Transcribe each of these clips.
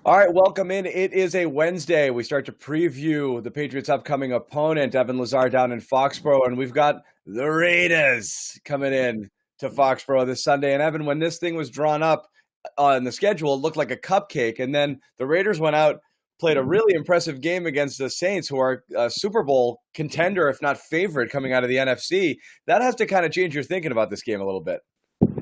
All right, welcome in. It is a Wednesday. We start to preview the Patriots' upcoming opponent, Evan Lazar, down in Foxborough, and we've got the Raiders coming in to Foxborough this Sunday. And Evan, when this thing was drawn up on the schedule, it looked like a cupcake. And then the Raiders went out, played a really impressive game against the Saints, who are a Super Bowl contender, if not favorite, coming out of the NFC. That has to kind of change your thinking about this game a little bit.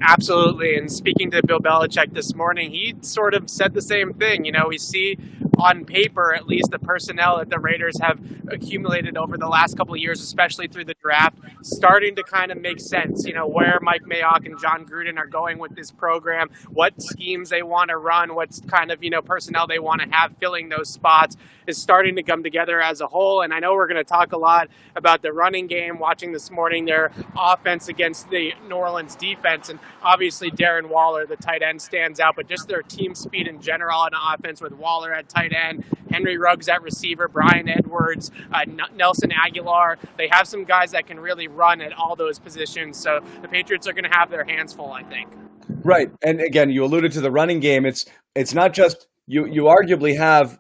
Absolutely. And speaking to Bill Belichick this morning, he sort of said the same thing. You know, we see on paper, at least, the personnel that the Raiders have accumulated over the last couple of years, especially through the draft, starting to kind of make sense. You know, where Mike Mayock and John Gruden are going with this program, what schemes they want to run, what kind of, personnel they want to have filling those spots is starting to come together as a whole. And I know we're going to talk a lot about the running game, watching this morning their offense against the New Orleans defense. And obviously Darren Waller, the tight end, stands out, but just their team speed in general on offense with Waller at tight end, Henry Ruggs at receiver, Brian Edwards, Nelson Aguilar. They have some guys that can really run at all those positions. So the Patriots are going to have their hands full, I think. Right. And again, you alluded to the running game. It's not just you arguably have,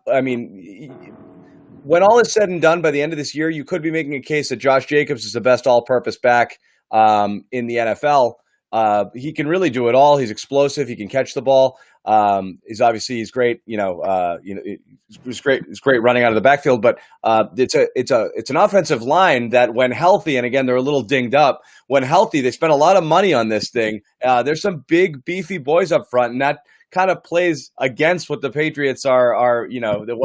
when all is said and done by the end of this year, you could be making a case that Josh Jacobs is the best all-purpose back in the NFL. He can really do it all. He's explosive. He can catch the ball. He's great. He's great. It's great running out of the backfield. But it's an offensive line that, when healthy, and again they're a little dinged up. When healthy, they spent a lot of money on this thing. There's some big, beefy boys up front, and that kind of plays against what the Patriots are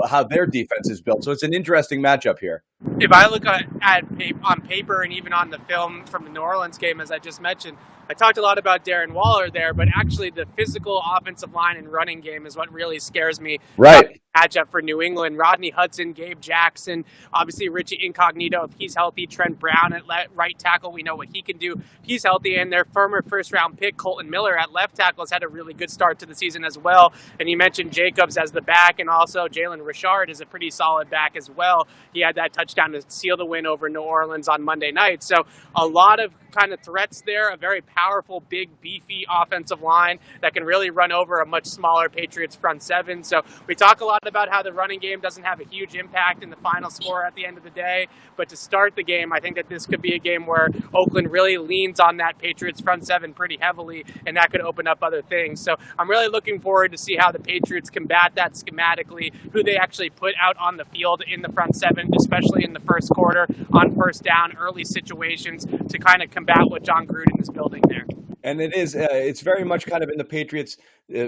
how their defense is built. So it's an interesting matchup here. If I look on paper and even on the film from the New Orleans game, as I just mentioned, I talked a lot about Darren Waller there, but actually the physical offensive line and running game is what really scares me. Right. Matchup for New England. Rodney Hudson, Gabe Jackson, obviously Richie Incognito, if he's healthy, Trent Brown at right tackle, we know what he can do. He's healthy, and their former first-round pick, Colton Miller, at left tackle, has had a really good start to the season as well. And you mentioned Jacobs as the back, and also Jalen Richard is a pretty solid back as well. He had that touchdown to seal the win over New Orleans on Monday night. So a lot of kind of threats there, a very powerful, big, beefy offensive line that can really run over a much smaller Patriots front seven. So we talk a lot about how the running game doesn't have a huge impact in the final score at the end of the day. But to start the game, I think that this could be a game where Oakland really leans on that Patriots front seven pretty heavily, and that could open up other things. So I'm really looking forward to see how the Patriots combat that schematically, who they actually put out on the field in the front seven, especially in the first quarter on first down, early situations to kind of combat what John Gruden is building there. And it's very much kind of in the Patriots'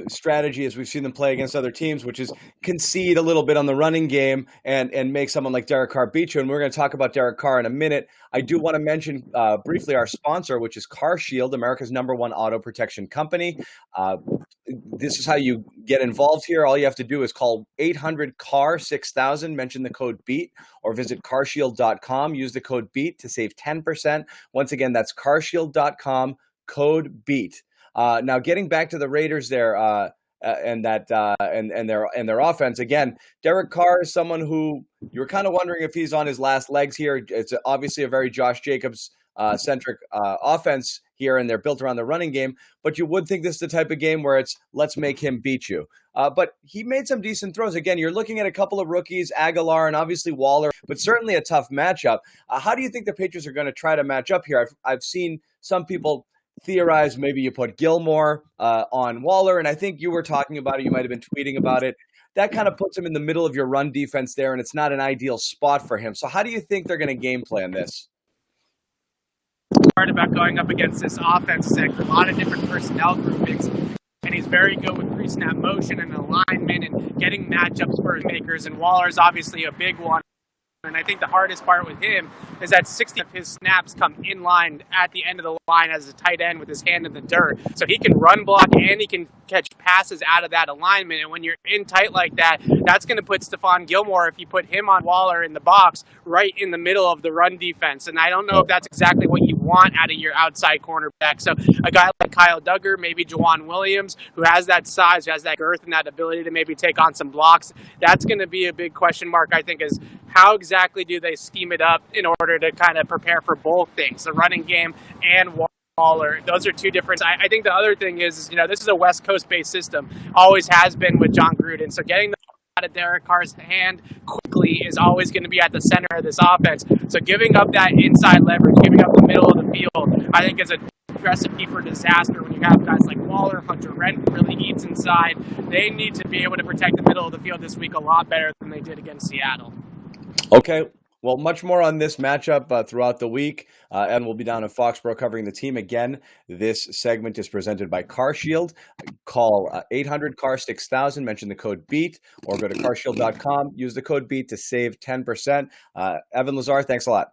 strategy as we've seen them play against other teams, which is concede a little bit on the running game and make someone like Derek Carr beat you. And we're going to talk about Derek Carr in a minute. I do want to mention briefly our sponsor, which is CarShield, America's #1 auto protection company. This is how you get involved here. All you have to do is call 800-CAR-6000, mention the code BEAT, or visit carshield.com. Use the code BEAT to save 10%. Once again, that's carshield.com. Code BEAT. Now, getting back to the Raiders there, and their offense again. Derek Carr is someone who you're kind of wondering if he's on his last legs here. It's obviously a very Josh Jacobs centric offense here, and they're built around the running game. But you would think this is the type of game where it's let's make him beat you. But he made some decent throws. Again, you're looking at a couple of rookies, Aguilar and obviously Waller, but certainly a tough matchup. How do you think the Patriots are going to try to match up here? I've seen some people theorize maybe you put Gilmore on Waller, and I think you were talking about it. You might have been tweeting about it. That kind of puts him in the middle of your run defense there, and it's not an ideal spot for him. So how do you think they're going to game plan this? Hard about going up against this offense, a lot of different personnel groupings, and he's very good with pre-snap motion and alignment and getting matchups for his makers, and Waller's obviously a big one. And I think the hardest part with him is that 60 of his snaps come in line at the end of the line as a tight end with his hand in the dirt. So he can run block and he can catch passes out of that alignment. And when you're in tight like that, that's going to put Stephon Gilmore, if you put him on Waller in the box, right in the middle of the run defense. And I don't know if that's exactly what you want out of your outside cornerback. So a guy like Kyle Duggar, maybe Juwan Williams, who has that size, who has that girth and that ability to maybe take on some blocks, that's going to be a big question mark, I think, is how exactly do they scheme it up in order to kind of prepare for both things, the running game and Waller. Those are two different. I think the other thing is, this is a West Coast-based system, always has been with John Gruden. So getting the out of Derek Carr's hand quickly is always going to be at the center of this offense. So giving up that inside leverage, giving up the middle of the field, I think is a recipe for disaster when you have guys like Waller, Hunter Rent really eats inside. They need to be able to protect the middle of the field this week a lot better than they did against Seattle. Okay. Well, much more on this matchup throughout the week, and we'll be down in Foxborough covering the team. Again, this segment is presented by CarShield. Call 800-CAR-6000, mention the code BEAT, or go to carshield.com, use the code BEAT to save 10%. Evan Lazar, thanks a lot.